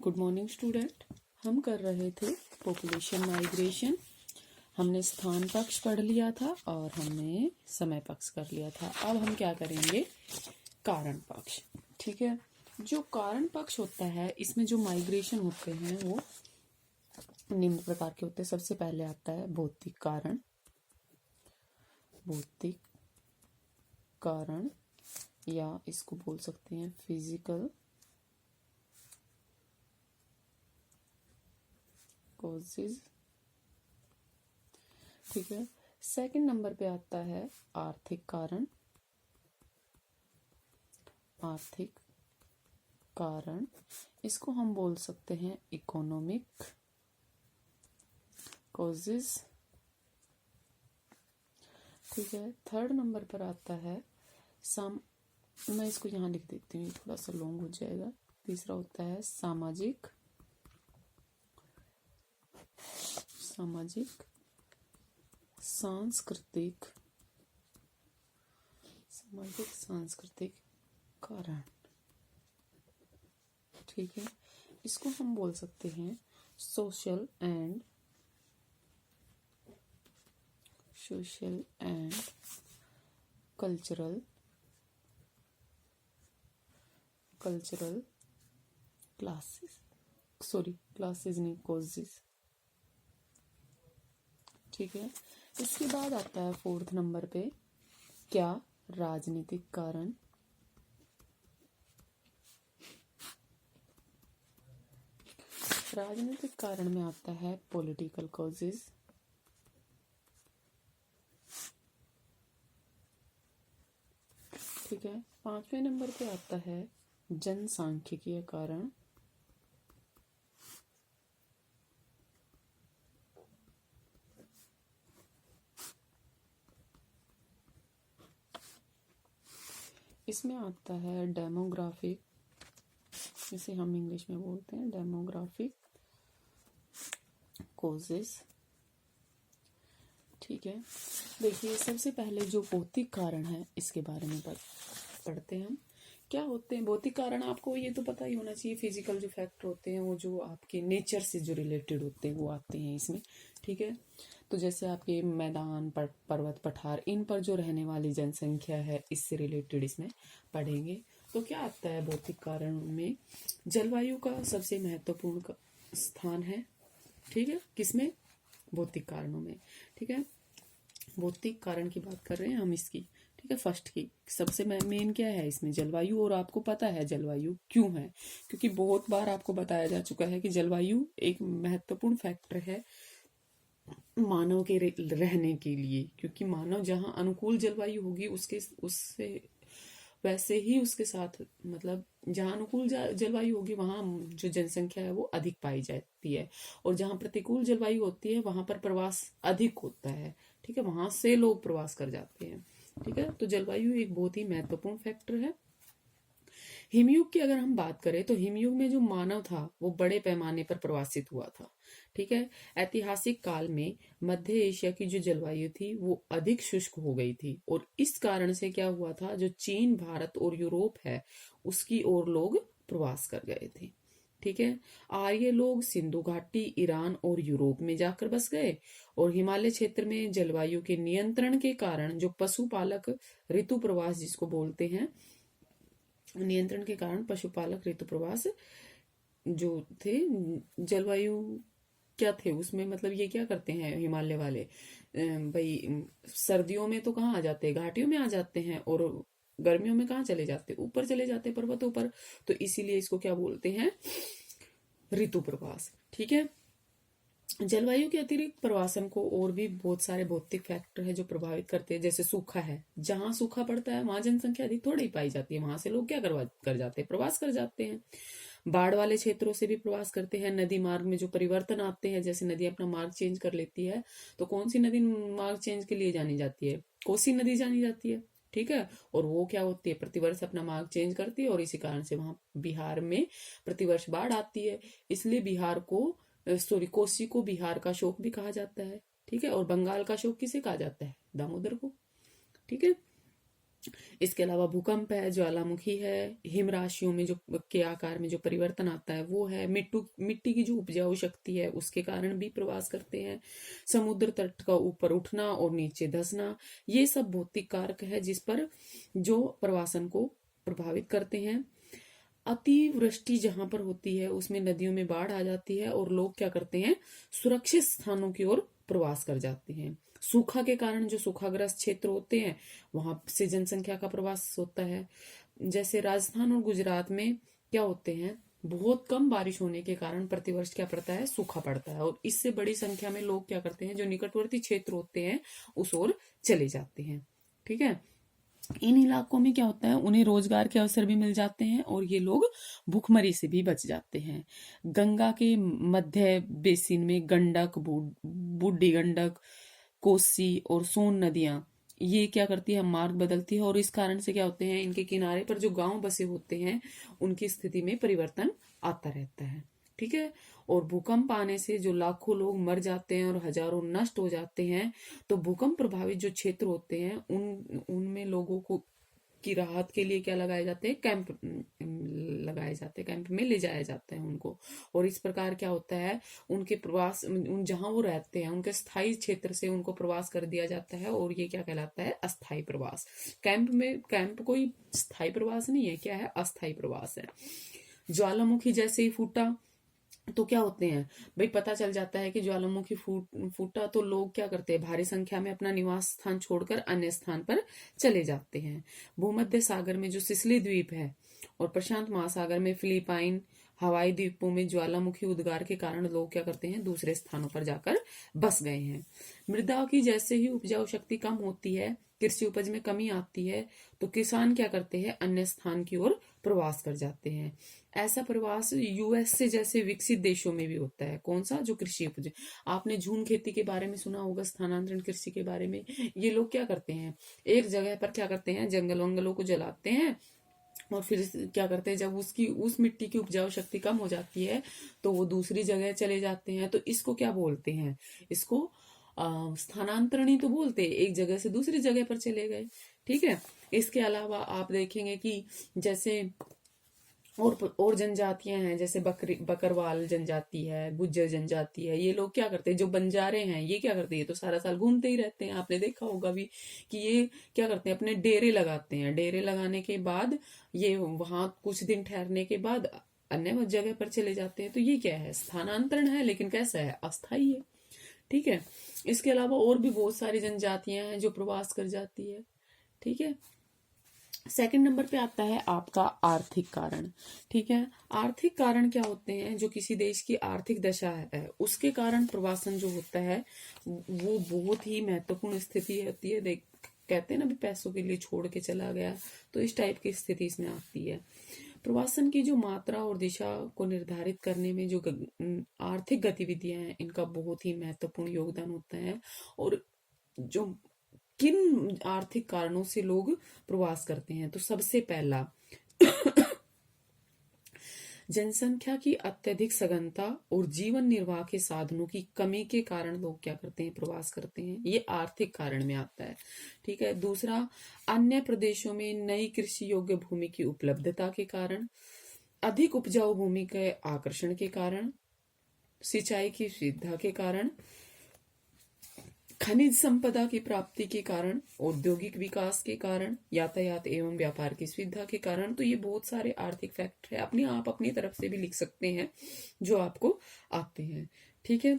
Good morning student. हम कर रहे थे पॉपुलेशन माइग्रेशन। हमने स्थान पक्ष पढ़ लिया था और हमने समय पक्ष कर लिया था। अब हम क्या करेंगे, कारण पक्ष। ठीक है, जो कारण पक्ष होता है इसमें जो माइग्रेशन होते हैं वो निम्न प्रकार के होते हैं। सबसे पहले आता है भौतिक कारण। भौतिक कारण या इसको बोल सकते हैं फिजिकल कॉजेज। ठीक है, सेकंड नंबर पे आता है आर्थिक कारण। आर्थिक कारण, इसको हम बोल सकते हैं इकोनॉमिक कॉजेज। ठीक है, थर्ड नंबर पर आता है मैं इसको यहाँ लिख देती हूँ, थोड़ा सा लॉन्ग हो जाएगा। तीसरा होता है सामाजिक सांस्कृतिक कारण। ठीक है, इसको हम बोल सकते हैं सोशल एंड कल्चरल क्लासेस नहीं, कॉजेस। ठीक है, इसके बाद आता है फोर्थ नंबर पे क्या, राजनीतिक कारण। राजनीतिक कारण में आता है पॉलिटिकल कॉजेज। ठीक है, पांचवें नंबर पे आता है जनसांख्यिकीय कारण। इसमें आता है डेमोग्राफिक, जिसे हम इंग्लिश में बोलते हैं डेमोग्राफिक कॉजेस। ठीक है, देखिए सबसे पहले जो भौतिक कारण है इसके बारे में पढ़ते हैं हम। क्या होते हैं भौतिक कारण, आपको ये तो पता ही होना चाहिए। फिजिकल जो फैक्टर होते हैं वो जो आपके नेचर से जो रिलेटेड होते हैं वो आते हैं इसमें। ठीक है, तो जैसे आपके मैदान पर्वत पठार, इन पर जो रहने वाली जनसंख्या है इससे रिलेटेड इसमें पढ़ेंगे। तो क्या आता है भौतिक कारण में, जलवायु का सबसे महत्वपूर्ण स्थान है। ठीक है, किसमें, भौतिक कारणों में। ठीक है, भौतिक कारण की बात कर रहे हैं हम इसकी। ठीक है, फर्स्ट की सबसे मेन क्या है इसमें, जलवायु। और आपको पता है जलवायु क्यों है, क्योंकि बहुत बार आपको बताया जा चुका है कि जलवायु एक महत्वपूर्ण फैक्टर है मानव के रहने के लिए। क्योंकि मानव जहाँ अनुकूल जलवायु होगी उससे वैसे ही उसके साथ, मतलब जहाँ अनुकूल जलवायु होगी वहाँ जो जनसंख्या है वो अधिक पाई जाती है, और जहाँ प्रतिकूल जलवायु होती है वहां पर प्रवास अधिक होता है। ठीक है, वहां से लोग प्रवास कर जाते हैं। ठीक है, तो जलवायु एक बहुत ही महत्वपूर्ण फैक्टर है। हिमयुग की अगर हम बात करें तो हिमयुग में जो मानव था वो बड़े पैमाने पर प्रवासित हुआ था। ठीक है, ऐतिहासिक काल में मध्य एशिया की जो जलवायु थी वो अधिक शुष्क हो गई थी, और इस कारण से क्या हुआ था, जो चीन, भारत और यूरोप है उसकी ओर लोग प्रवास कर गए थे। ठीक है, आर्य लोग सिंधु घाटी, ईरान और यूरोप में जाकर बस गए, और हिमालय क्षेत्र में जलवायु के नियंत्रण के कारण जो पशुपालक ऋतु प्रवास जिसको बोलते हैं, नियंत्रण के कारण पशुपालक ऋतु प्रवास जो थे, जलवायु क्या थे उसमें, मतलब ये क्या करते हैं हिमालय वाले, भाई सर्दियों में तो कहाँ आ जाते हैं, घाटियों में आ जाते हैं, और गर्मियों में कहाँ चले जाते हैं, ऊपर चले जाते हैं पर्वतों पर। तो इसीलिए इसको क्या बोलते हैं, ऋतु प्रवास। ठीक है, जलवायु के अतिरिक्त प्रवासन को और भी बहुत सारे भौतिक फैक्टर है जो प्रभावित करते हैं। जैसे सूखा है, जहां सूखा पड़ता है वहां जनसंख्या अधिक थोड़ी पाई जाती है, वहां से लोग क्या कर जाते हैं, प्रवास कर जाते हैं। बाढ़ वाले क्षेत्रों से भी प्रवास करते हैं। नदी मार्ग में जो परिवर्तन आते हैं, जैसे नदी अपना मार्ग चेंज कर लेती है, तो कौन सी नदी मार्ग चेंज के लिए जानी जाती है, कोसी नदी जानी जाती है। ठीक है, और वो क्या होती है, प्रतिवर्ष अपना मार्ग चेंज करती है, और इसी कारण से वहां बिहार में प्रतिवर्ष बाढ़ आती है। इसलिए बिहार को कोसी को बिहार का शोक भी कहा जाता है। ठीक है, और बंगाल का शोक किसे कहा जाता है, दामोदर को। ठीक है, इसके अलावा भूकंप है, ज्वालामुखी है, हिम राशियों में जो के आकार में जो परिवर्तन आता है वो है, मिट्टी की जो उपजाऊ शक्ति है उसके कारण भी प्रवास करते हैं, समुद्र तट का ऊपर उठना और नीचे धंसना, ये सब भौतिक कारक है जिस पर जो प्रवासन को प्रभावित करते हैं। अतिवृष्टि जहां पर होती है उसमें नदियों में बाढ़ आ जाती है और लोग क्या करते हैं, सुरक्षित स्थानों की ओर प्रवास कर जाते हैं। सूखा के कारण जो सूखाग्रस्त क्षेत्र होते हैं वहां से जनसंख्या का प्रवास होता है। जैसे राजस्थान और गुजरात में क्या होते हैं, बहुत कम बारिश होने के कारण प्रतिवर्ष क्या पड़ता है, सूखा पड़ता है और इससे बड़ी संख्या में लोग क्या करते हैं, जो निकटवर्ती क्षेत्र होते हैं उस ओर चले जाते हैं। ठीक है, इन इलाकों में क्या होता है, उन्हें रोजगार के अवसर भी मिल जाते हैं और ये लोग भूखमरी से भी बच जाते हैं। गंगा के मध्य बेसिन में गंडक, बूढ़ी गंडक, कोसी और सोन नदियां ये क्या करती है, मार्ग बदलती है और इस कारण से क्या होते हैं, इनके किनारे पर जो गांव बसे होते हैं उनकी स्थिति में परिवर्तन आता रहता है। ठीक है, और भूकंप आने से जो लाखों लोग मर जाते हैं और हजारों नष्ट हो जाते हैं, तो भूकंप प्रभावित जो क्षेत्र होते हैं उनमें लोगों को की राहत के लिए क्या लगाए जाते हैं, कैंप लगाए जाते हैं, कैंप में ले जाया जाता है उनको। और इस प्रकार क्या होता है, उनके प्रवास उन जहां वो रहते हैं उनके स्थायी क्षेत्र से उनको प्रवास कर दिया जाता है और ये क्या कहलाता है, अस्थायी प्रवास। कैंप कोई स्थायी प्रवास नहीं है, क्या है, अस्थायी प्रवास है। ज्वालामुखी जैसे ही फूटा तो क्या होते हैं भाई, पता चल जाता है कि ज्वालामुखी फूटा तो लोग क्या करते हैं, भारी संख्या में अपना निवास स्थान छोड़कर अन्य स्थान पर चले जाते हैं। भूमध्य सागर में जो सिसिली द्वीप है और प्रशांत महासागर में फिलीपाइन, हवाई द्वीपों में ज्वालामुखी उद्गार के कारण लोग क्या करते हैं, दूसरे स्थानों पर जाकर बस गए हैं। मृदा की जैसे ही उपजाऊ शक्ति कम होती है, कृषि उपज में कमी आती है, तो किसान क्या करते हैं, अन्य स्थान की ओर प्रवास कर जाते हैं। ऐसा प्रवास यूएस से जैसे विकसित देशों में भी होता है। कौन सा, जो कृषि उपज, आपने झूम खेती के बारे में सुना होगा, स्थानांतरण कृषि के बारे में। ये लोग क्या करते हैं, एक जगह पर क्या करते हैं, जंगल वंगलों को जलाते हैं और फिर क्या करते हैं, जब उस मिट्टी की उपजाऊ शक्ति कम हो जाती है तो वो दूसरी जगह चले जाते हैं। तो इसको क्या बोलते हैं, इसको स्थानांतरण ही तो बोलते हैं, एक जगह से दूसरी जगह पर चले गए। ठीक है, इसके अलावा आप देखेंगे कि जैसे और जनजातियां हैं, जैसे बकरवाल जनजाति है, गुज्जर जनजाति है, ये लोग क्या करते हैं, जो बंजारे हैं ये क्या करते हैं, ये तो सारा साल घूमते ही रहते हैं। आपने देखा होगा भी कि ये क्या करते हैं, अपने डेरे लगाते हैं, डेरे लगाने के बाद ये वहां कुछ दिन ठहरने के बाद अन्य जगह पर चले जाते हैं। तो ये क्या है, स्थानांतरण है, लेकिन कैसा है, अस्थायी है। ठीक है, इसके अलावा और भी बहुत सारी जनजातियां हैं जो प्रवास कर जाती है। ठीक है, सेकंड नंबर पे आता है आपका आर्थिक कारण। ठीक है, आर्थिक कारण क्या होते हैं, जो किसी देश की आर्थिक दशा है उसके कारण प्रवासन जो होता है वो बहुत ही महत्वपूर्ण स्थिति होती है। देख, कहते हैं ना भी पैसों के लिए छोड़ के चला गया, तो इस टाइप की स्थिति इसमें आती है। प्रवासन की जो मात्रा और दिशा को निर्धारित करने में जो आर्थिक गतिविधियां हैं इनका बहुत ही महत्वपूर्ण योगदान होता है। और जो किन आर्थिक कारणों से लोग प्रवास करते हैं, तो सबसे पहला जनसंख्या की अत्यधिक सघनता और जीवन निर्वाह के साधनों की कमी के कारण लोग क्या करते हैं, प्रवास करते हैं, ये आर्थिक कारण में आता है। ठीक है, दूसरा, अन्य प्रदेशों में नई कृषि योग्य भूमि की उपलब्धता के कारण, अधिक उपजाऊ भूमि के आकर्षण के कारण, सिंचाई की सुविधा के कारण, खनिज संपदा की प्राप्ति के कारण, औद्योगिक विकास के कारण, यातायात एवं व्यापार की सुविधा के कारण। तो ये बहुत सारे आर्थिक फैक्टर है, अपने आप अपनी तरफ से भी लिख सकते हैं जो आपको आते हैं। ठीक है,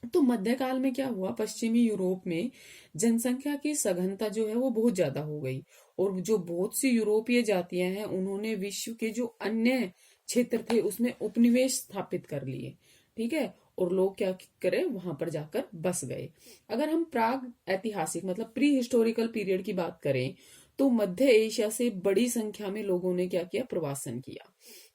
तो मध्यकाल में क्या हुआ, पश्चिमी यूरोप में जनसंख्या की सघनता जो है वो बहुत ज्यादा हो गई और जो बहुत सी यूरोपीय जातियां हैं उन्होंने विश्व के जो अन्य क्षेत्र थे उसमें उपनिवेश स्थापित कर लिए। ठीक है, और लोग क्या करे, वहां पर जाकर बस गए। अगर हम प्राग ऐतिहासिक मतलब प्री हिस्टोरिकल पीरियड की बात करें तो मध्य एशिया से बड़ी संख्या में लोगों ने क्या किया, प्रवासन किया।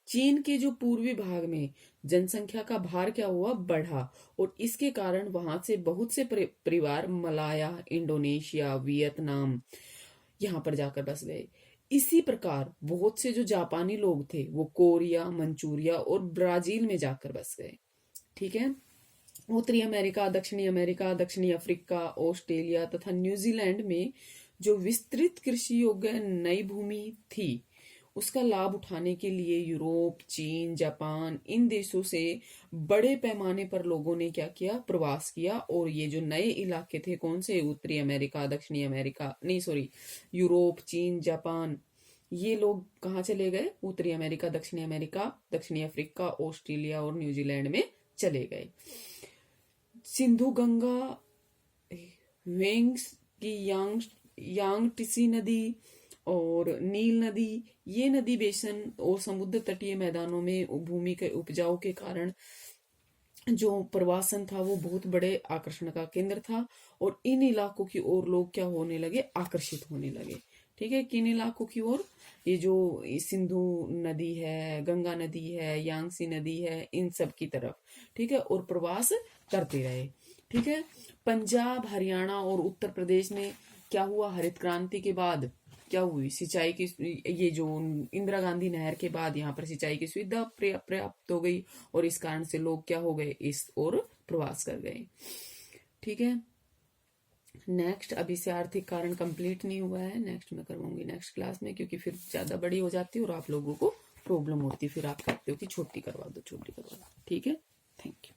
चीन के जो पूर्वी भाग में जनसंख्या का भार क्या हुआ, बढ़ा और इसके कारण वहां से बहुत से परिवार मलाया, इंडोनेशिया, वियतनाम यहाँ पर जाकर बस गए। इसी प्रकार बहुत से जो जापानी लोग थे वो कोरिया, मंचूरिया और ब्राजील में जाकर बस गए। ठीक है, उत्तरी अमेरिका, दक्षिणी अफ्रीका, ऑस्ट्रेलिया तथा न्यूजीलैंड में जो विस्तृत कृषि योग्य नई भूमि थी उसका लाभ उठाने के लिए यूरोप, चीन, जापान, इन देशों से बड़े पैमाने पर लोगों ने क्या किया, प्रवास किया। और ये जो नए इलाके थे कौन से, उत्तरी अमेरिका, दक्षिणी अमेरिका, नहीं सॉरी, यूरोप, चीन, जापान, ये लोग कहाँ चले गए, उत्तरी अमेरिका, दक्षिणी अफ्रीका, ऑस्ट्रेलिया और न्यूजीलैंड में चले गए। सिंधु गंगा, वेंग्स की यांगटीसी नदी और नील नदी, ये नदी बेसन और समुद्र तटीय मैदानों में भूमि के उपजाऊ के कारण जो प्रवासन था वो बहुत बड़े आकर्षण का केंद्र था। और इन इलाकों की ओर लोग क्या होने लगे, आकर्षित होने लगे। ठीक है, किन इलाकों की ओर, ये जो सिंधु नदी है, गंगा नदी है, यांगसी नदी है, इन सब की तरफ। ठीक है, और प्रवास करते रहे। ठीक है, पंजाब, हरियाणा और उत्तर प्रदेश में क्या हुआ, हरित क्रांति के बाद क्या हुई, सिंचाई की, ये जो इंदिरा गांधी नहर के बाद यहाँ पर सिंचाई की सुविधा पर्याप्त हो गई और इस कारण से लोग क्या हो गए, इस ओर प्रवास कर गए। ठीक है, नेक्स्ट, अभी से आर्थिक कारण कंप्लीट नहीं हुआ है, नेक्स्ट मैं करवाऊंगी नेक्स्ट क्लास में, क्योंकि फिर ज्यादा बड़ी हो जाती है और आप लोगों को प्रॉब्लम होती है, फिर आप कहते हो कि छोटी करवा दो। ठीक है, थैंक यू।